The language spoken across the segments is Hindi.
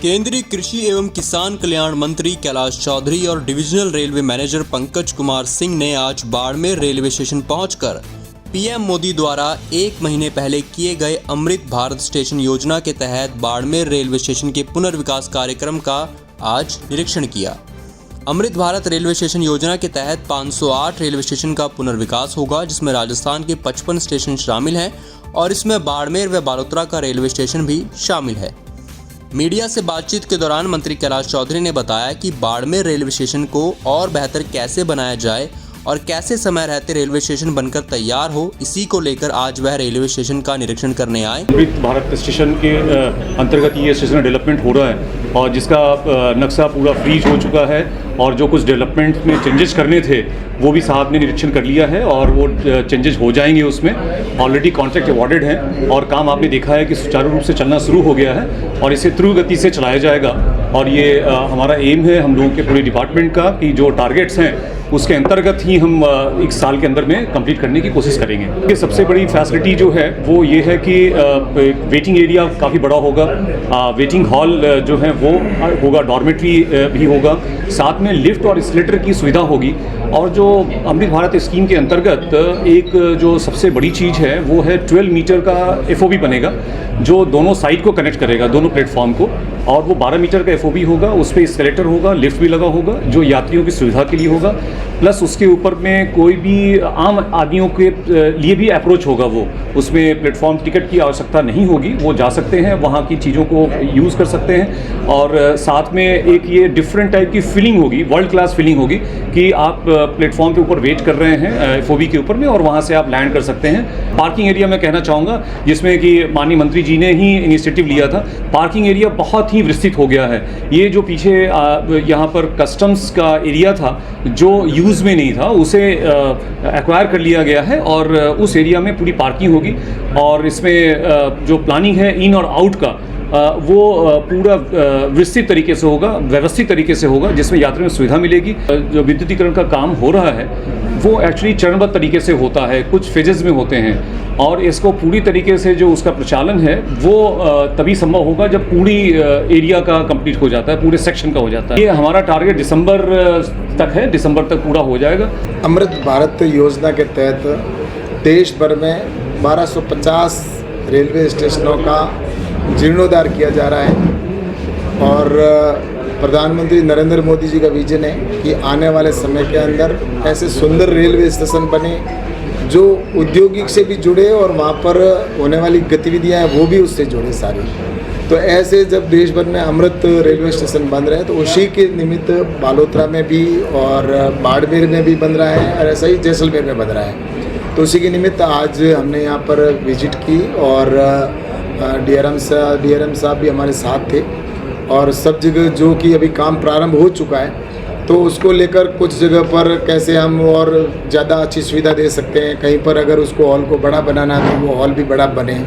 केंद्रीय कृषि एवं किसान कल्याण मंत्री कैलाश चौधरी और divisional railway manager Pankaj Kumar Singh ने आज बाड़मेर रेलवे स्टेशन पहुंचकर पीएम मोदी द्वारा 1 महीने पहले किए गए अमृत भारत स्टेशन योजना के तहत बाड़मेर रेलवे स्टेशन के पुनर्विकास कार्यक्रम का आज निरीक्षण किया। अमृत भारत रेलवे स्टेशन योजना के तहत 508 रेलवे स्टेशन का पुनर्विकास होगा, जिसमें राजस्थान के 55 स्टेशन शामिल हैं और इसमें बाड़मेर व बालोतरा का रेलवे स्टेशन भी शामिल है। मीडिया से बातचीत के दौरान मंत्री कैलाश चौधरी ने बताया कि बाड़मेर रेलवे स्टेशन को और बेहतर कैसे बनाया जाए और कैसे समय रहते रेलवे स्टेशन बनकर तैयार हो, इसी को लेकर आज वह रेलवे स्टेशन का निरीक्षण करने आए। अमृत भारत स्टेशन के अंतर्गत ये स्टेशन डेवलपमेंट हो रहा है और जिसका नक्शा पूरा फ्रीज हो चुका है और जो कुछ डेवलपमेंट में चेंजेस करने थे वो भी साहब ने निरीक्षण कर लिया है और वो चेंजेस हो जाएंगे। उसमें ऑलरेडी कॉन्ट्रैक्ट अवॉर्डेड हैं और काम आपने देखा है कि सुचारू रूप से चलना शुरू हो गया है और इसे तीव्र गति से चलाया जाएगा। और ये हमारा एम है हम लोगों के पूरे डिपार्टमेंट का कि जो टारगेट्स हैं उसके अंतर्गत ही हम 1 साल के अंदर में कंप्लीट करने की कोशिश करेंगे। ये सबसे बड़ी फैसिलिटी जो है वो ये है कि वेटिंग एरिया काफ़ी बड़ा होगा, वेटिंग हॉल जो है वो होगा, डॉर्मेट्री भी होगा, साथ में लिफ्ट और एस्केलेटर की सुविधा होगी। और जो अमृत भारत स्कीम के अंतर्गत एक जो सबसे बड़ी चीज़ है वो है 12 मीटर का FOB बनेगा जो दोनों साइड को कनेक्ट करेगा, दोनों प्लेटफॉर्म को, और वो 12 मीटर का FOB होगा। उस पर एस्केलेटर होगा, लिफ्ट भी लगा होगा जो यात्रियों की सुविधा के लिए होगा, प्लस उसके ऊपर में कोई भी आम आदमियों के लिए भी अप्रोच होगा। वो उसमें प्लेटफॉर्म टिकट की आवश्यकता नहीं होगी, वो जा सकते हैं, वहाँ की चीज़ों को यूज़ कर सकते हैं। और साथ में एक ये डिफरेंट टाइप की फीलिंग होगी, वर्ल्ड क्लास फीलिंग होगी कि आप प्लेटफॉर्म के ऊपर वेट कर रहे हैं FOB के ऊपर में और वहाँ से आप लैंड कर सकते हैं। पार्किंग एरिया मैं कहना चाहूँगा जिसमें कि माननीय मंत्री जी ने ही इनिशिएटिव लिया था, पार्किंग एरिया बहुत ही विस्तृत हो गया है। ये जो पीछे यहाँ पर कस्टम्स का एरिया था जो यूज़ में नहीं था उसे एक्वायर कर लिया गया है और उस एरिया में पूरी पार्किंग होगी। और इसमें जो प्लानिंग है इन और आउट का वो पूरा विस्तृत तरीके से होगा, व्यवस्थित तरीके से होगा, जिसमें यात्रियों को सुविधा मिलेगी। जो विद्युतीकरण का काम हो रहा है वो एक्चुअली चरणबद्ध तरीके से होता है, कुछ फेजेस में होते हैं और इसको पूरी तरीके से जो उसका प्रचालन है वो तभी संभव होगा जब पूरी एरिया का कंप्लीट हो जाता है, पूरे सेक्शन का हो जाता है। ये हमारा टारगेट दिसंबर तक है, दिसंबर तक पूरा हो जाएगा। अमृत भारत योजना के तहत देश भर में 1250 रेलवे स्टेशनों का जीर्णोद्धार किया जा रहा है और प्रधानमंत्री नरेंद्र मोदी जी का विजन है कि आने वाले समय के अंदर ऐसे सुंदर रेलवे स्टेशन बने जो औद्योगिक से भी जुड़े और वहाँ पर होने वाली गतिविधियाँ हैं वो भी उससे जुड़े सारी। तो ऐसे जब देश भर में अमृत रेलवे स्टेशन बन रहे हैं तो उसी के निमित्त बालोतरा में भी और बाड़मेर में भी बन रहा है और ऐसा ही जैसलमेर में बन रहा है। तो उसी के निमित्त आज हमने यहाँ पर विजिट की और DRM साहब भी हमारे साथ थे और सब जगह जो कि अभी काम प्रारंभ हो चुका है तो उसको लेकर कुछ जगह पर कैसे हम और ज़्यादा अच्छी सुविधा दे सकते हैं, कहीं पर अगर उसको हॉल को बड़ा बनाना है तो वो हॉल भी बड़ा बने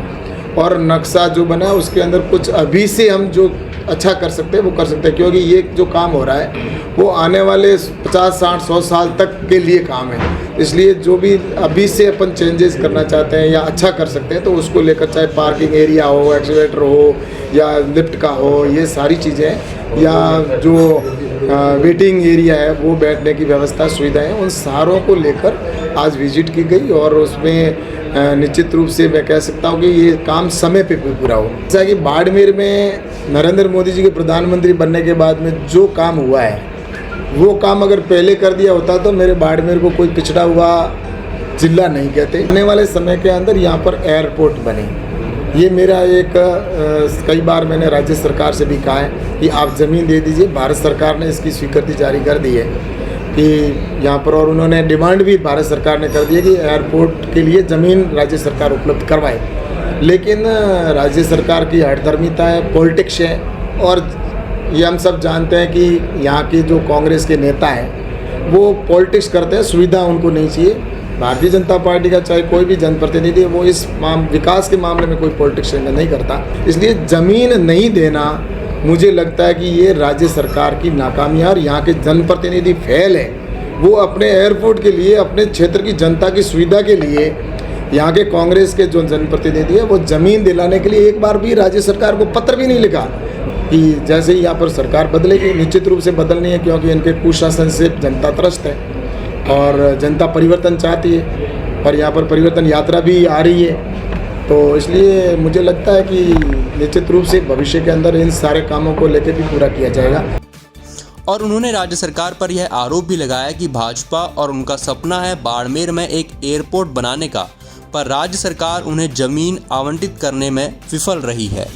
और नक्शा जो बना है उसके अंदर कुछ अभी से हम जो अच्छा कर सकते हैं वो कर सकते हैं, क्योंकि ये जो काम हो रहा है वो आने वाले 50, 60, 100 साल तक के लिए काम है। इसलिए जो भी अभी से अपन चेंजेस करना चाहते हैं या अच्छा कर सकते हैं तो उसको लेकर, चाहे पार्किंग एरिया हो, एक्सीलेटर हो या लिफ्ट का हो, ये सारी चीज़ें, या जो वेटिंग एरिया है वो बैठने की व्यवस्था, सुविधाएं, उन सारों को लेकर आज विजिट की गई और उसमें निश्चित रूप से मैं कह सकता हूँ कि ये काम समय पे पूरा हो। जैसा कि बाड़मेर में नरेंद्र मोदी जी के प्रधानमंत्री बनने के बाद में जो काम हुआ है वो काम अगर पहले कर दिया होता तो मेरे बाड़मेर को कोई पिछड़ा हुआ जिला नहीं कहते। आने वाले समय के अंदर यहाँ पर एयरपोर्ट बने, ये मेरा एक कई बार मैंने राज्य सरकार से भी कहा है कि आप ज़मीन दे दीजिए। भारत सरकार ने इसकी स्वीकृति जारी कर दी है कि यहाँ पर, और उन्होंने डिमांड भी भारत सरकार ने कर दी है कि एयरपोर्ट के लिए ज़मीन राज्य सरकार उपलब्ध करवाए। लेकिन राज्य सरकार की हठधर्मिता है, पॉलिटिक्स है और ये हम सब जानते हैं कि यहाँ के जो कांग्रेस के नेता हैं वो पॉलिटिक्स करते हैं, सुविधा उनको नहीं चाहिए। भारतीय जनता पार्टी का चाहे कोई भी जनप्रतिनिधि वो इस विकास के मामले में कोई पॉलिटिक्स नहीं करता। इसलिए ज़मीन नहीं देना मुझे लगता है कि ये राज्य सरकार की नाकामी और यहाँ के जनप्रतिनिधि फेल है। वो अपने एयरपोर्ट के लिए, अपने क्षेत्र की जनता की सुविधा के लिए, यहाँ के कांग्रेस के जो जनप्रतिनिधि है वो ज़मीन दिलाने के लिए एक बार भी राज्य सरकार को पत्र भी नहीं लिखा। कि जैसे ही यहाँ पर सरकार बदलेगी, निश्चित रूप से बदलनी है, क्योंकि इनके कुशासन से जनता त्रस्त है और जनता परिवर्तन चाहती है और यहाँ पर परिवर्तन यात्रा भी आ रही है। तो इसलिए मुझे लगता है कि निश्चित रूप से भविष्य के अंदर इन सारे कामों को लेकर भी पूरा किया जाएगा। और उन्होंने राज्य सरकार पर यह आरोप भी लगाया कि भाजपा और उनका सपना है बाड़मेर में एक एयरपोर्ट बनाने का, पर राज्य सरकार उन्हें जमीन आवंटित करने में विफल रही है।